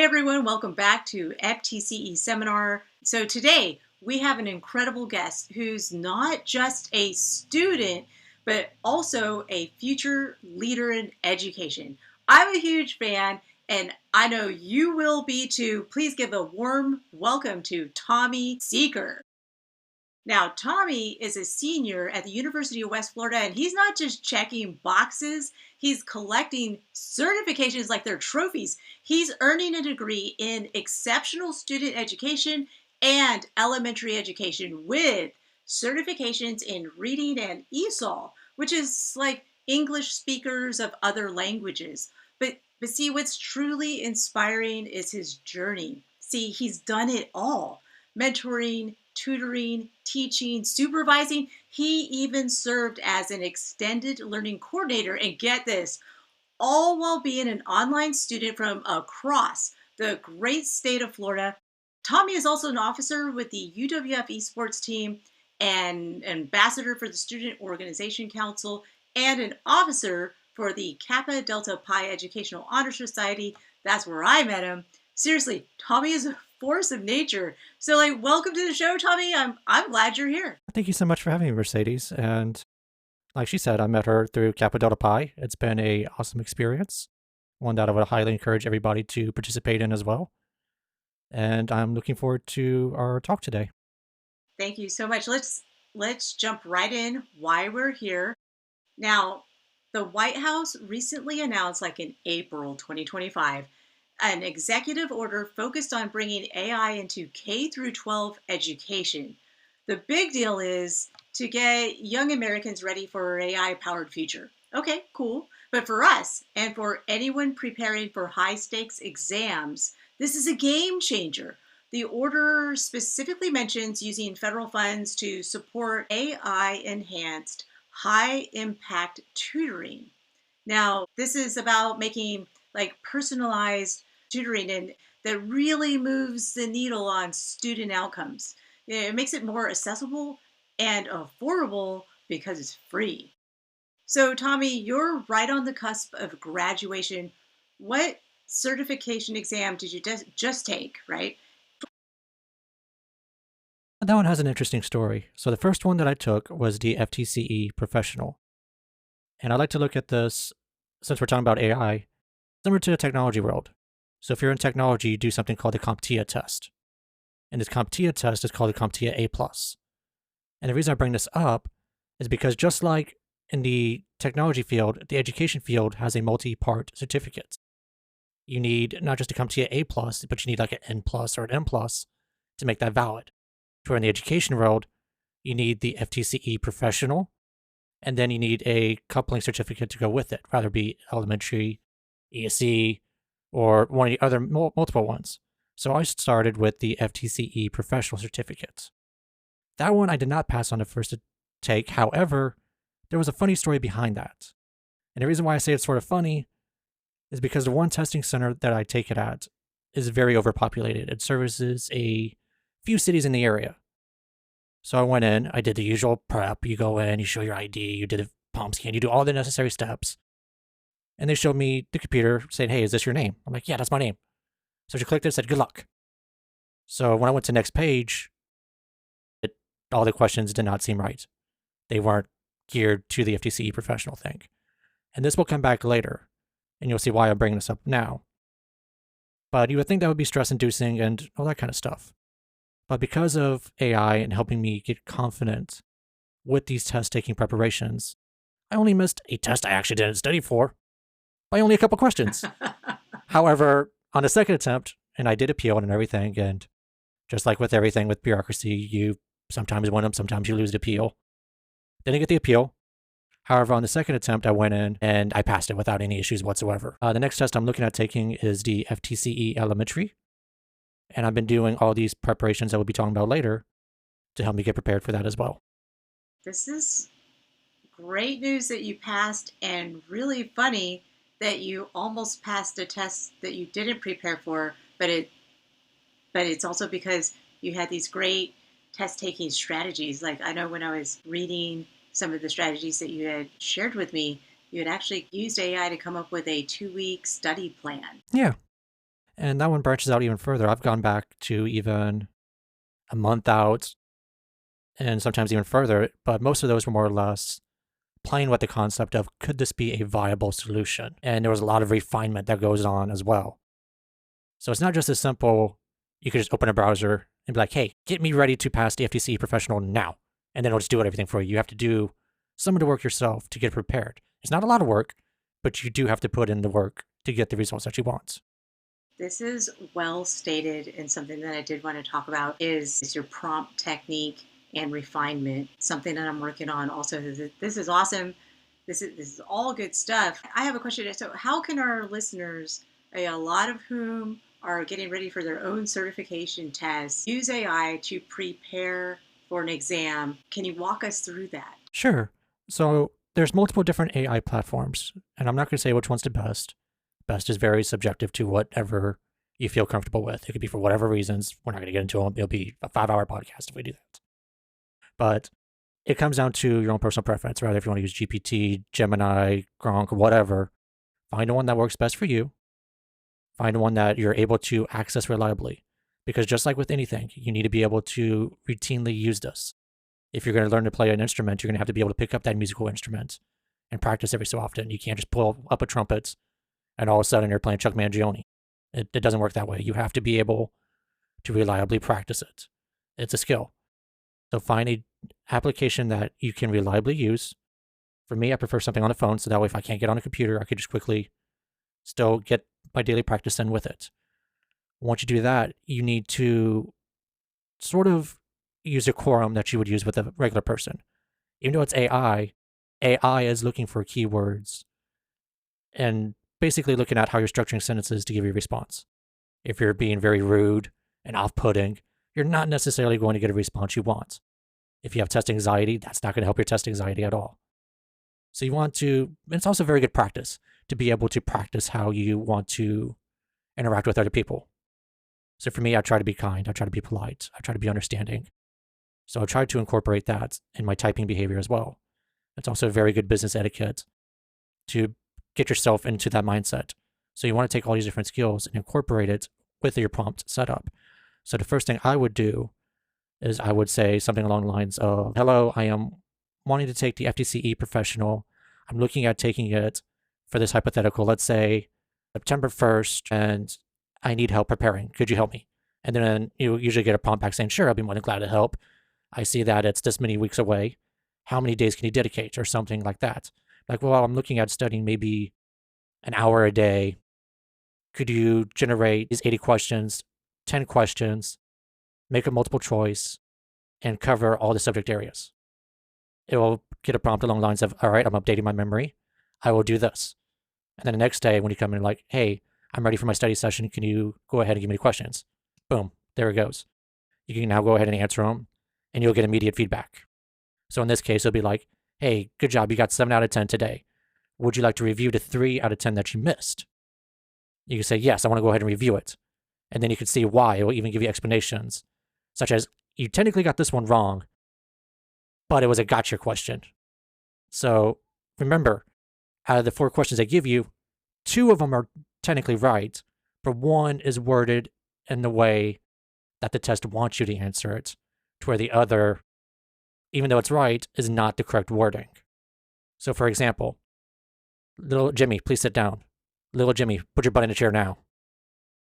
everyone, welcome back to FTCE Seminar. So today we have an incredible guest who's not just a student, but also a future leader in education. I'm a huge fan, and I know you will be too. Please give a warm welcome to Tommy Seeker. Now, Tommy is a senior at the University of West Florida, and he's not just checking boxes, he's collecting certifications like they're trophies. He's earning a degree in exceptional student education and elementary education with certifications in reading and ESOL, which is like English speakers of other languages. But see, what's truly inspiring is his journey. See, he's done it all: mentoring, tutoring, teaching, supervising. He even served as an extended learning coordinator. And get this, all while being an online student from across the great state of Florida. Tommy is also an officer with the UWF esports team, and ambassador for the Student Organization Council, and an officer for the Kappa Delta Pi Educational Honor Society. That's where I met him. Seriously, Tommy is a force of nature. So, welcome to the show, Tommy. I'm glad you're here. Thank you so much for having me, Mercedes. And like she said, I met her through Kappa Delta Pi. It's been an awesome experience, one that I would highly encourage everybody to participate in as well. And I'm looking forward to our talk today. Thank you so much. Let's jump right in why we're here. Now, the White House recently announced, in April 2025, an executive order focused on bringing AI into K through 12 education. The big deal is to get young Americans ready for an AI-powered future. Okay, cool. But for us, and for anyone preparing for high-stakes exams, this is a game changer. The order specifically mentions using federal funds to support AI-enhanced high-impact tutoring. Now, this is about making personalized tutoring, and that really moves the needle on student outcomes. It makes it more accessible and affordable because it's free. So, Tommy, you're right on the cusp of graduation. What certification exam did you just take, right? That one has an interesting story. So the first one that I took was the FTCE Professional. And I like to look at this, since we're talking about AI, similar to the technology world. So if you're in technology, you do something called the CompTIA test. And this CompTIA test is called the CompTIA A+. And the reason I bring this up is because just like in the technology field, the education field has a multi-part certificate. You need not just a CompTIA A+, but you need an N+ or an M+ to make that valid. Where in the education world, you need the FTCE Professional, and then you need a coupling certificate to go with it, rather be elementary, ESE, or one of the other multiple ones. So I started with the FTCE Professional certificate. That one I did not pass on the first take. However, there was a funny story behind that. And the reason why I say it's sort of funny is because the one testing center that I take it at is very overpopulated. It services a few cities in the area. So I went in, I did the usual prep. You go in, you show your ID, you did a palm scan, you do all the necessary steps. And they showed me the computer saying, "Hey, is this your name?" I'm like, "Yeah, that's my name." So she clicked it and said, "Good luck." So when I went to the next page, all the questions did not seem right. They weren't geared to the FTCE Professional thing. And this will come back later, and you'll see why I'm bringing this up now. But you would think that would be stress-inducing and all that kind of stuff. But because of AI and helping me get confident with these test-taking preparations, I only missed a test I actually didn't study for by only a couple questions. However, on the second attempt, and I did appeal and everything, and just like with everything with bureaucracy, you sometimes win them, sometimes you lose the appeal. Didn't get the appeal. However, on the second attempt, I went in and I passed it without any issues whatsoever. The next test I'm looking at taking is the FTCE Elementary. And I've been doing all these preparations that we'll be talking about later to help me get prepared for that as well. This is great news that you passed, and really funny that you almost passed a test that you didn't prepare for, but it's also because you had these great test-taking strategies. I know when I was reading some of the strategies that you had shared with me, you had actually used AI to come up with a 2-week study plan. Yeah. And that one branches out even further. I've gone back to even a month out and sometimes even further, but most of those were more or less playing with the concept of could this be a viable solution? And there was a lot of refinement that goes on as well. So it's not just as simple, you could just open a browser and be like, hey, get me ready to pass the FTCE professional now. And then it'll just do everything for you. You have to do some of the work yourself to get prepared. It's not a lot of work, but you do have to put in the work to get the results that you want. This is well stated, and something that I did want to talk about is your prompt technique and refinement. Something that I'm working on also. This is awesome. This is all good stuff. I have a question. So, how can our listeners, a lot of whom are getting ready for their own certification tests, use AI to prepare for an exam? Can you walk us through that? Sure. So there's multiple different AI platforms, and I'm not going to say which one's the best. Best is very subjective to whatever you feel comfortable with. It could be for whatever reasons. We're not going to get into them. It'll be a 5-hour podcast if we do that. But it comes down to your own personal preference, rather if you want to use GPT, Gemini, Gronk, whatever. Find the one that works best for you. Find one that you're able to access reliably. Because just like with anything, you need to be able to routinely use this. If you're going to learn to play an instrument, you're going to have to be able to pick up that musical instrument and practice every so often. You can't just pull up a trumpet and all of a sudden you're playing Chuck Mangione. It doesn't work that way. You have to be able to reliably practice it. It's a skill. So find a application that you can reliably use. For me, I prefer something on the phone, so that way if I can't get on a computer, I could just quickly still get my daily practice in with it. Once you do that, you need to sort of use a quorum that you would use with a regular person. Even though it's AI is looking for keywords and basically looking at how you're structuring sentences to give you a response. If you're being very rude and off-putting, you're not necessarily going to get a response you want. If you have test anxiety, that's not going to help your test anxiety at all. So you want to, it's also very good practice to be able to practice how you want to interact with other people. So for me, I try to be kind, I try to be polite, I try to be understanding. So I try to incorporate that in my typing behavior as well. It's also very good business etiquette to get yourself into that mindset. So you want to take all these different skills and incorporate it with your prompt setup. So the first thing I would do is I would say something along the lines of, hello, I am wanting to take the FTCE professional. I'm looking at taking it for this hypothetical, let's say September 1st, and I need help preparing. Could you help me? And then you usually get a prompt back saying, sure, I'll be more than glad to help. I see that it's this many weeks away. How many days can you dedicate or something like that? Like, well, I'm looking at studying maybe an hour a day. Could you generate these 80 questions, 10 questions, make a multiple choice, and cover all the subject areas? It will get a prompt along the lines of, all right, I'm updating my memory. I will do this. And then the next day when you come in like, hey, I'm ready for my study session. Can you go ahead and give me the questions? Boom, there it goes. You can now go ahead and answer them and you'll get immediate feedback. So in this case, it'll be like, hey, good job. You got 7 out of 10 today. Would you like to review the 3 out of 10 that you missed? You can say, yes, I want to go ahead and review it. And then you can see why. It will even give you explanations, such as, you technically got this one wrong, but it was a gotcha question. So remember, out of the 4 questions they give you, 2 of them are technically right, but 1 is worded in the way that the test wants you to answer it, to where the other, even though it's right, is not the correct wording. So for example, little Jimmy, please sit down. Little Jimmy, put your butt in a chair now.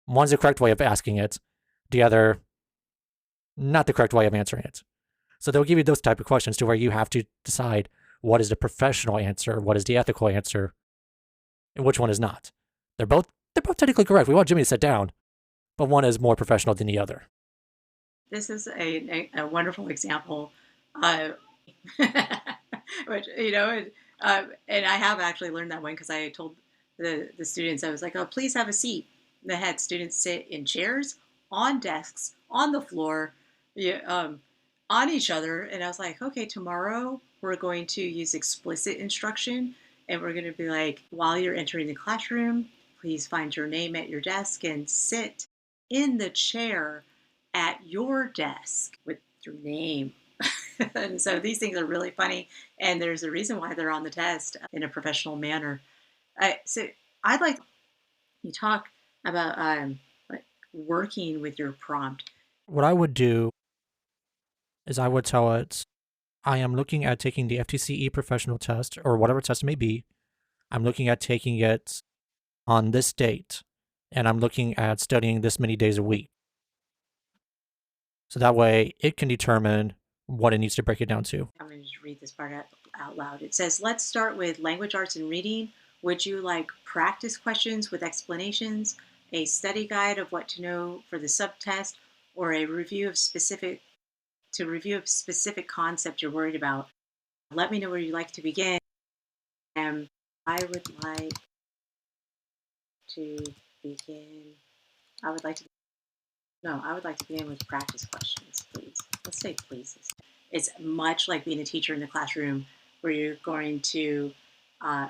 One's the correct way of asking it, the other, not the correct way of answering it. So they'll give you those type of questions to where you have to decide what is the professional answer, what is the ethical answer, and which one is not. They're both technically correct. We want Jimmy to sit down, but one is more professional than the other. This is a wonderful example, uh, which and I have actually learned that one because I told the students, I was like, oh, please have a seat. And I had students sit in chairs, on desks, on the floor, yeah, on each other, and I was like, okay, tomorrow we're going to use explicit instruction, and we're going to be like, while you're entering the classroom, please find your name at your desk and sit in the chair at your desk with your name. And so these things are really funny, and there's a reason why they're on the test in a professional manner. So I'd like you talk about working with your prompt? What I would do is I would tell it, I am looking at taking the FTCE professional test or whatever test it may be. I'm looking at taking it on this date, and I'm looking at studying this many days a week. So that way it can determine what it needs to break it down to. I'm going to just read this part out loud. It says, let's start with language arts and reading. Would you like practice questions with explanations, a study guide of what to know for the subtest, or a review of specific concept you're worried about? Let me know where you'd like to begin. I would like to begin. I would like to. No, I would like to begin with practice questions, please. Let's say please. It's much like being a teacher in the classroom where you're going to uh,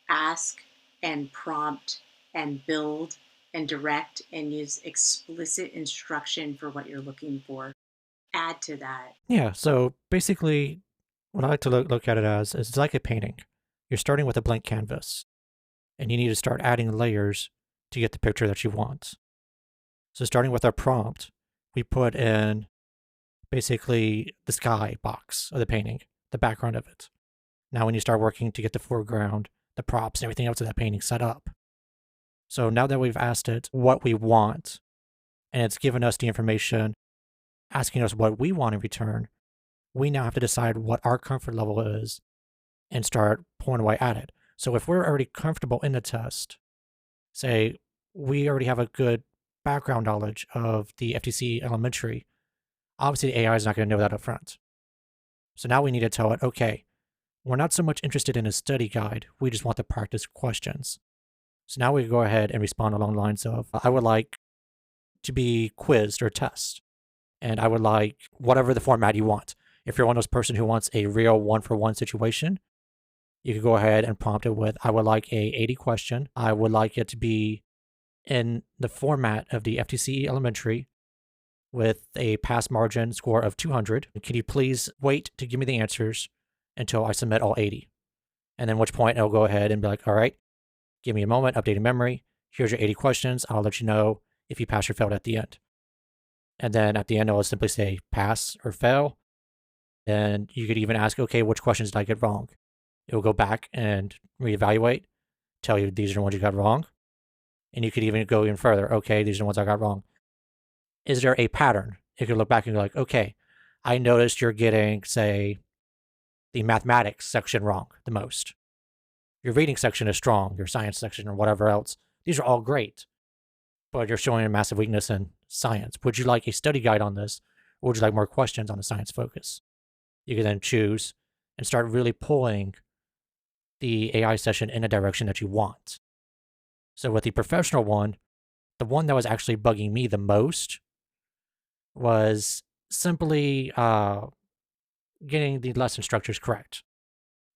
ask and prompt and build and direct and use explicit instruction for what you're looking for. Add to that. Yeah, so basically, what I like to look at it as is it's like a painting. You're starting with a blank canvas, and you need to start adding layers to get the picture that you want. So starting with our prompt, we put in basically the sky box of the painting, the background of it. Now when you start working to get the foreground, the props, and everything else of that painting set up. So now that we've asked it what we want, and it's given us the information, asking us what we want in return, we now have to decide what our comfort level is and start pulling away at it. So if we're already comfortable in the test, say we already have a good background knowledge of the FTC elementary, obviously the AI is not going to know that up front. So now we need to tell it, okay, we're not so much interested in a study guide, we just want the practice questions. So now we go ahead and respond along the lines of, I would like to be quizzed or test, and I would like whatever the format you want. If you're one of those person who wants a real one-for-one situation, you could go ahead and prompt it with, I would like a 80 question. I would like it to be in the format of the FTCE elementary with a pass margin score of 200. Can you please wait to give me the answers until I submit all 80? And then at which point I'll go ahead and be like, all right, give me a moment, updating memory. Here's your 80 questions. I'll let you know if you pass or failed at the end. And then at the end, I'll simply say pass or fail. And you could even ask, okay, which questions did I get wrong? It will go back and reevaluate, tell you these are the ones you got wrong. And you could even go even further. Okay, these are the ones I got wrong. Is there a pattern? It could look back and go like, okay, I noticed you're getting, say, the mathematics section wrong the most. Your reading section is strong, your science section or whatever else. These are all great, but you're showing a massive weakness in science. Would you like a study guide on this? Or would you like more questions on the science focus? You can then choose and start really pulling the AI session in a direction that you want. So with the professional one, the one that was actually bugging me the most was simply getting the lesson structures correct.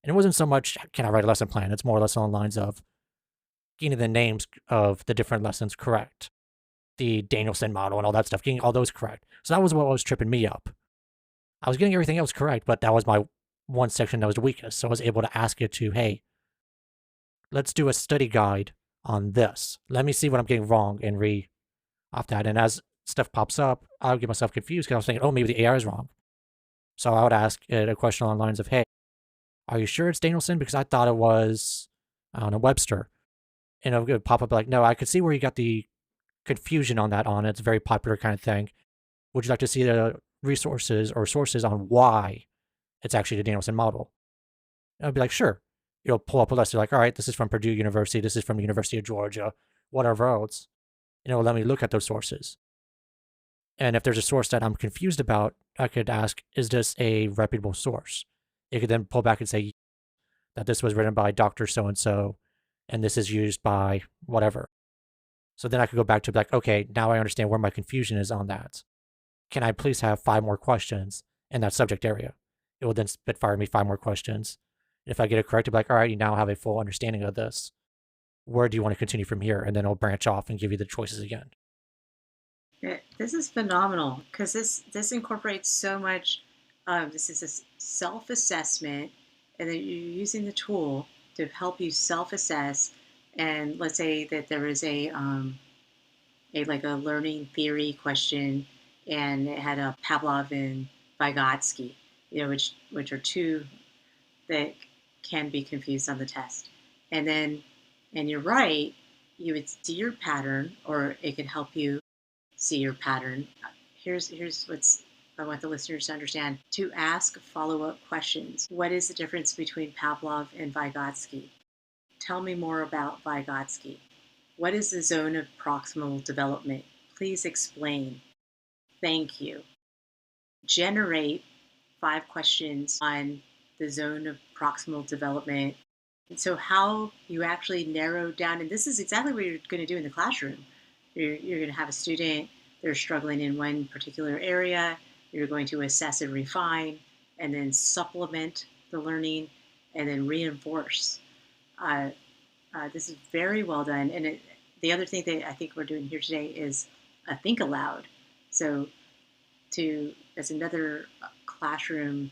And it wasn't so much, can I write a lesson plan? It's more or less on the lines of getting the names of the different lessons correct, the Danielson model and all that stuff, getting all those correct. So that was what was tripping me up. I was getting everything else correct, but that was my one section that was the weakest. So I was able to ask it to, hey, let's do a study guide on this. Let me see what I'm getting wrong and read off that. And as stuff pops up, I would get myself confused because I was thinking, oh, maybe the AI is wrong. So I would ask it a question along the lines of, hey, are you sure it's Danielson? Because I thought it was, I don't know, Webster. And it would pop up like, no, I could see where you got the confusion on that on. It's a very popular kind of thing. Would you like to see the resources or sources on why it's actually the Danielson model? And I'd be like, sure. You'll pull up a list. You're like, all right, this is from Purdue University. This is from the University of Georgia, whatever else. And it'll let me look at those sources. And if there's a source that I'm confused about, I could ask, is this a reputable source? It could then pull back and say that this was written by Dr. So-and-so, and this is used by whatever. So then I could go back to like, okay, now I understand where my confusion is on that. Can I please have 5 more questions in that subject area? It will then spitfire me 5 more questions. If I get it correct, it'll be like, all right, you now have a full understanding of this. Where do you want to continue from here? And then it'll branch off and give you the choices again. This is phenomenal because this incorporates so much. This is a self-assessment, and that you're using the tool to help you self-assess. And let's say that there is like a learning theory question, and it had a Pavlov and Vygotsky, which are two that can be confused on the test. And then, and you're right, you would see your pattern, or it could help you see your pattern. Here's what's I want the listeners to understand: to ask follow-up questions. What is the difference between Pavlov and Vygotsky? Tell me more about Vygotsky. What is the zone of proximal development? Please explain. Thank you. Generate 5 questions on the zone of proximal development. And so, how you actually narrow down, and this is exactly what you're going to do in the classroom. You're going to have a student, they're struggling in one particular area. You're going to assess and refine, and then supplement the learning, and then reinforce. Uh, this is very well done. And the other thing that I think we're doing here today is a think aloud. So, as another classroom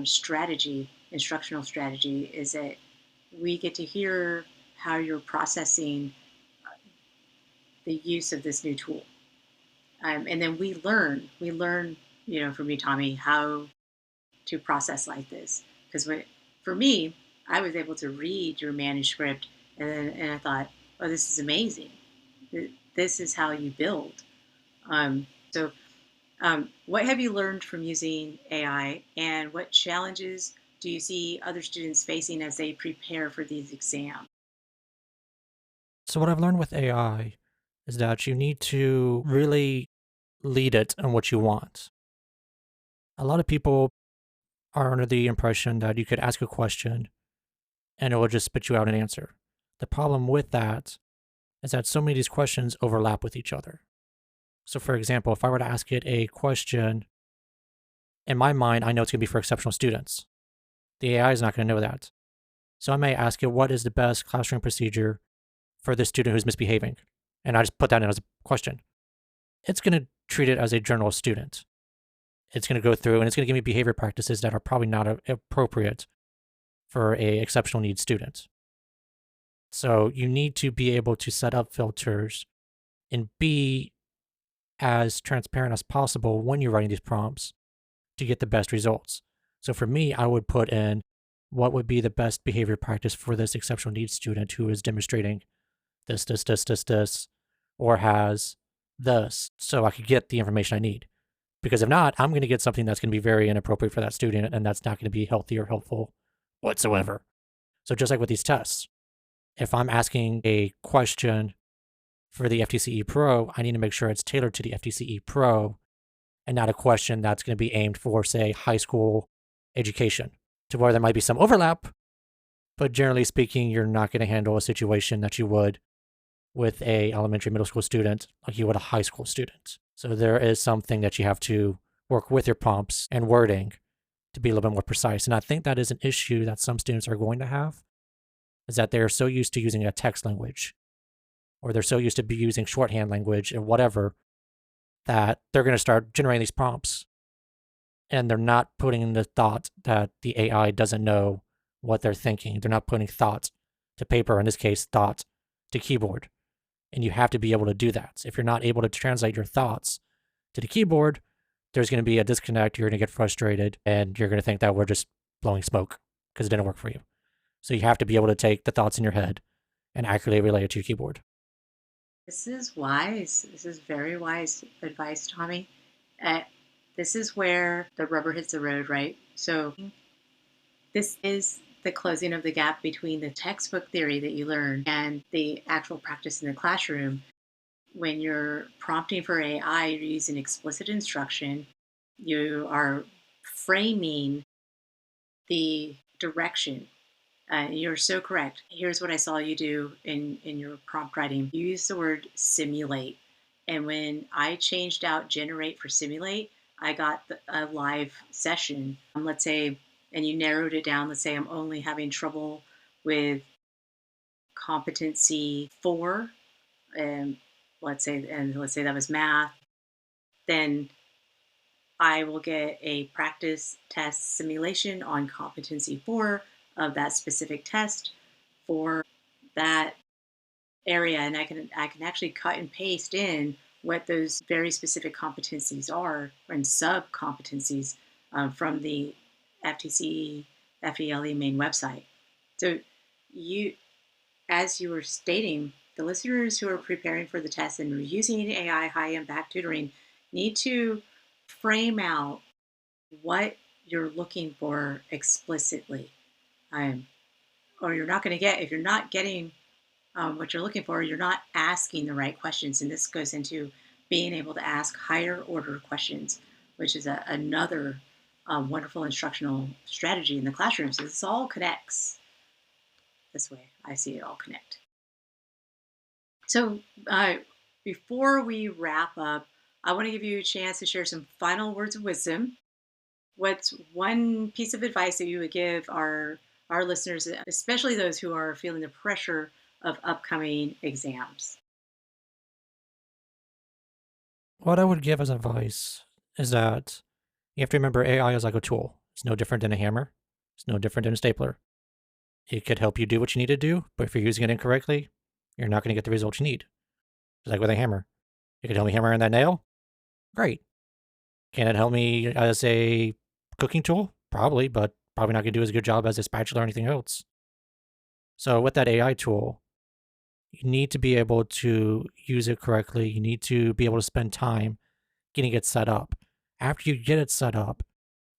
strategy, instructional strategy, is that we get to hear how you're processing the use of this new tool. And then we learn, from you, Tommy, how to process like this. Because for me, I was able to read your manuscript, and I thought, oh, this is amazing. This is how you build. So what have you learned from using AI, and what challenges do you see other students facing as they prepare for these exams? So, what I've learned with AI is that you need to really lead it on what you want. A lot of people are under the impression that you could ask a question and it will just spit you out an answer. The problem with that is that so many of these questions overlap with each other. So, for example, if I were to ask it a question, in my mind, I know it's going to be for exceptional students. The AI is not going to know that. So, I may ask it, what is the best classroom procedure for this student who's misbehaving? And I just put that in as a question. It's going to treat it as a general student. It's going to go through and it's going to give me behavior practices that are probably not appropriate for a exceptional needs student. So you need to be able to set up filters and be as transparent as possible when you're writing these prompts to get the best results. So for me, I would put in what would be the best behavior practice for this exceptional needs student who is demonstrating this, or has this, so I could get the information I need. Because if not, I'm going to get something that's going to be very inappropriate for that student, and that's not going to be healthy or helpful whatsoever. So just like with these tests, if I'm asking a question for the FTCE Pro, I need to make sure it's tailored to the FTCE Pro and not a question that's going to be aimed for, say, high school education, to where there might be some overlap, but generally speaking, you're not going to handle a situation that you would with a elementary middle school student like you would a high school student. So there is something that you have to work with your prompts and wording to be a little bit more precise. And I think that is an issue that some students are going to have, is that they're so used to using a text language, or they're so used to be using shorthand language and whatever, that they're going to start generating these prompts and they're not putting in the thought that the AI doesn't know what they're thinking. They're not putting thought to paper, in this case, thought to keyboard. And you have to be able to do that. If you're not able to translate your thoughts to the keyboard, there's going to be a disconnect. You're going to get frustrated and you're going to think that we're just blowing smoke because it didn't work for you. So you have to be able to take the thoughts in your head and accurately relay it to your keyboard. This is wise. This is very wise advice, Tommy. Uh, this is where the rubber hits the road, right? So, this is the closing of the gap between the textbook theory that you learn and the actual practice in the classroom. When you're prompting for AI, you're using explicit instruction. You are framing the direction. You're so correct. Here's what I saw you do in your prompt writing. You use the word simulate. And when I changed out generate for simulate, I got a live session. Let's say, and you narrowed it down. Let's say I'm only having trouble with competency 4, and let's say that was math. Then I will get a practice test simulation on competency 4 of that specific test for that area, and I can actually cut and paste in what those very specific competencies are and sub competencies from the FTCE FELE main website. So you, as you were stating, the listeners who are preparing for the test and are using AI high impact tutoring need to frame out what you're looking for explicitly. Um, or you're not going to get, if you're not getting what you're looking for, you're not asking the right questions. And this goes into being able to ask higher order questions, which is another wonderful instructional strategy in the classroom. So this all connects this way. I see it all connect. So before we wrap up, I want to give you a chance to share some final words of wisdom. What's one piece of advice that you would give our listeners, especially those who are feeling the pressure of upcoming exams? What I would give as advice is that you have to remember AI is like a tool. It's no different than a hammer. It's no different than a stapler. It could help you do what you need to do, but if you're using it incorrectly, you're not going to get the results you need. Just like with a hammer. It could help me hammer in that nail. Great. Can it help me as a cooking tool? Probably, but probably not going to do as good job as a spatula or anything else. So with that AI tool, you need to be able to use it correctly. You need to be able to spend time getting it set up. After you get it set up,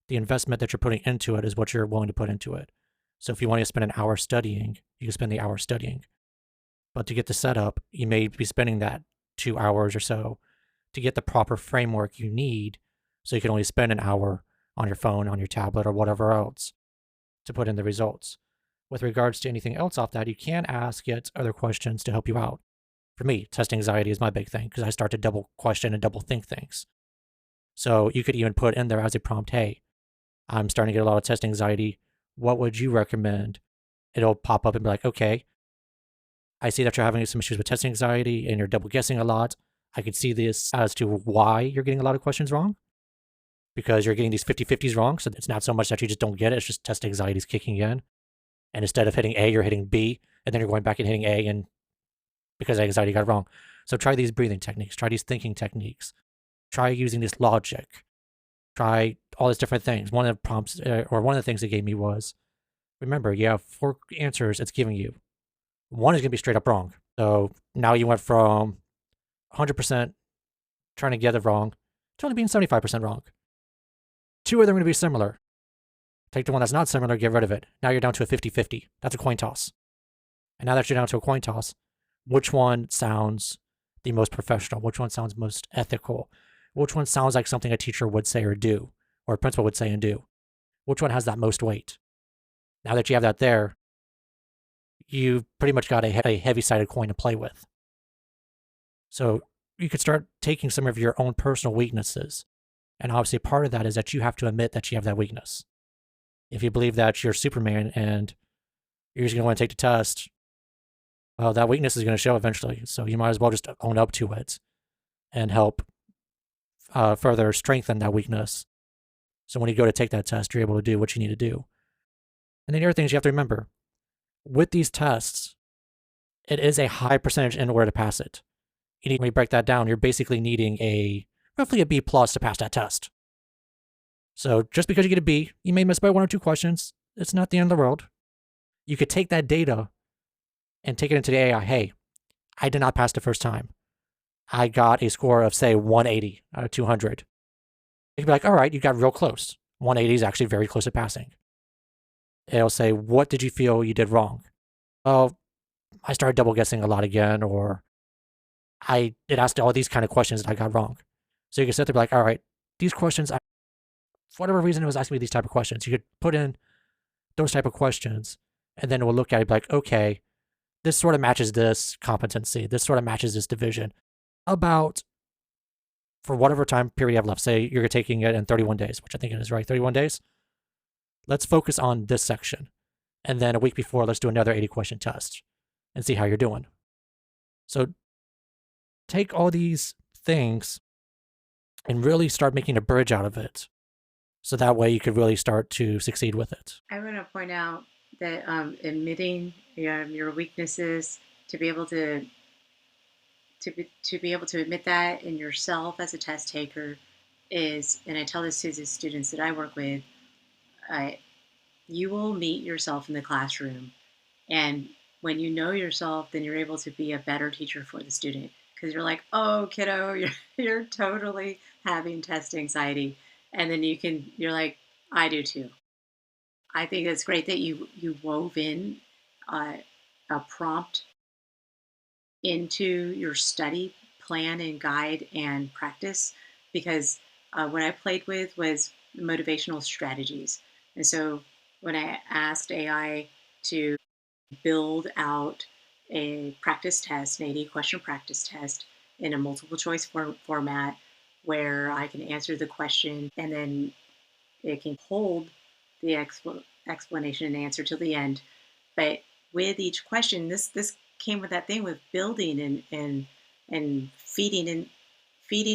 the investment that you're putting into it is what you're willing to put into it. So if you want to spend an hour studying, you can spend the hour studying. But to get the setup, you may be spending that 2 hours or so to get the proper framework you need, so you can only spend an hour on your phone, on your tablet, or whatever else to put in the results. With regards to anything else off that, you can ask it other questions to help you out. For me, test anxiety is my big thing because I start to double question and double think things. So you could even put in there as a prompt, hey, I'm starting to get a lot of test anxiety. What would you recommend? It'll pop up and be like, okay, I see that you're having some issues with test anxiety and you're double guessing a lot. I could see this as to why you're getting a lot of questions wrong, because you're getting these 50-50s wrong. So it's not so much that you just don't get it, it's just test anxiety is kicking in. And instead of hitting A, you're hitting B, and then you're going back and hitting A, and because anxiety got it wrong. So try these breathing techniques, try these thinking techniques, try using this logic, try all these different things. One of the prompts, or one of the things it gave me was, remember, you have 4 answers it's giving you. One is going to be straight up wrong. So now you went from 100% trying to get it wrong to only being 75% wrong. 2 of them are going to be similar. Take the one that's not similar, get rid of it. Now you're down to a 50-50. That's a coin toss. And now that you're down to a coin toss, which one sounds the most professional? Which one sounds most ethical? Which one sounds like something a teacher would say or do, or a principal would say and do? Which one has that most weight? Now that you have that there, you've pretty much got a heavy-sided coin to play with. So you could start taking some of your own personal weaknesses. And obviously part of that is that you have to admit that you have that weakness. If you believe that you're Superman and you're just going to want to take the test, well, that weakness is going to show eventually. So you might as well just own up to it and help further strengthen that weakness. So when you go to take that test, you're able to do what you need to do. And then the other things you have to remember, with these tests, it is a high percentage in order to pass it. When you break that down, you're basically needing roughly a B plus to pass that test. So just because you get a B, you may miss by 1 or 2 questions. It's not the end of the world. You could take that data and take it into the AI. Hey, I did not pass the first time. I got a score of, say, 180 out of 200. You could be like, all right, you got real close. 180 is actually very close to passing. It'll say, what did you feel you did wrong? Oh, I started double guessing a lot again, or it asked all these kind of questions that I got wrong. So you can sit there and be like, all right, these questions, for whatever reason it was asking me these type of questions. You could put in those type of questions, and then it will look at it and be like, okay, this sort of matches this competency. This sort of matches this division. About, for whatever time period you have left, say you're taking it in 31 days, which I think it is, right? 31 days? Let's focus on this section. And then a week before, let's do another 80 question test and see how you're doing. So take all these things and really start making a bridge out of it. So that way you could really start to succeed with it. I want to point out that admitting your weaknesses to be able to be able to admit that in yourself as a test taker is, and I tell this to the students that I work with, I, you will meet yourself in the classroom. And when you know yourself, then you're able to be a better teacher for the student because you're like, oh, kiddo, you're totally having test anxiety. And then you're like, I do too. I think it's great that you wove in uh, a prompt into your study plan and guide and practice because what I played with was motivational strategies. And so when I asked AI to build out a practice test, an 80 question practice test in a multiple choice format where I can answer the question and then it can hold the explanation and answer till the end. But with each question, this came with that thing with building and feeding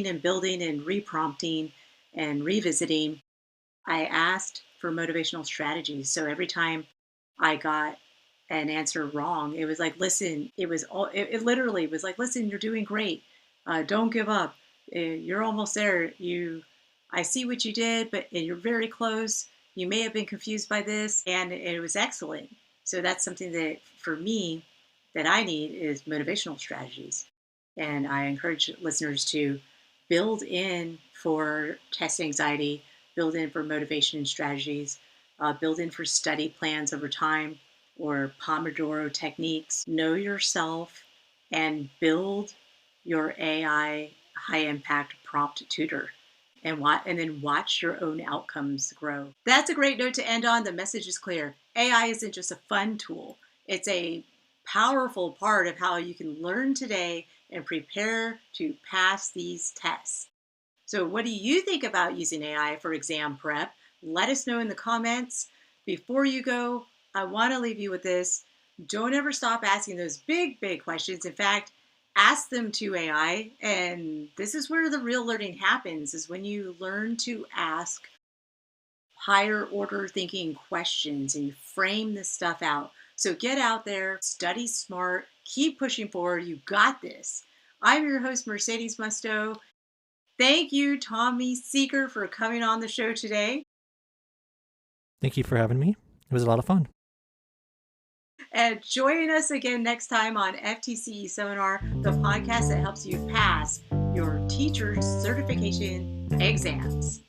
and building and reprompting and revisiting. I asked for motivational strategies. So every time I got an answer wrong, it was like, listen, it literally was like, listen, you're doing great. Don't give up. You're almost there. I see what you did, but you're very close. You may have been confused by this, and it was excellent. So that's something that for me that I need is motivational strategies. And I encourage listeners to build in for test anxiety, build in for motivation strategies, build in for study plans over time or Pomodoro techniques. Know yourself and build your AI high impact prompt tutor and then watch your own outcomes grow. That's a great note to end on. The message is clear. AI isn't just a fun tool. It's a powerful part of how you can learn today and prepare to pass these tests. So, what do you think about using AI for exam prep? Let us know in the comments. Before you go, I want to leave you with this. Don't ever stop asking those big questions. In fact, ask them to AI. And this is where the real learning happens, is when you learn to ask higher order thinking questions and you frame this stuff out. So get out there, study smart, keep pushing forward. You got this. I'm your host, Mercedes Musto. Thank you, Tommy Seeker, for coming on the show today. Thank you for having me. It was a lot of fun. And join us again next time on FTCE Seminar, the podcast that helps you pass your teacher certification exams.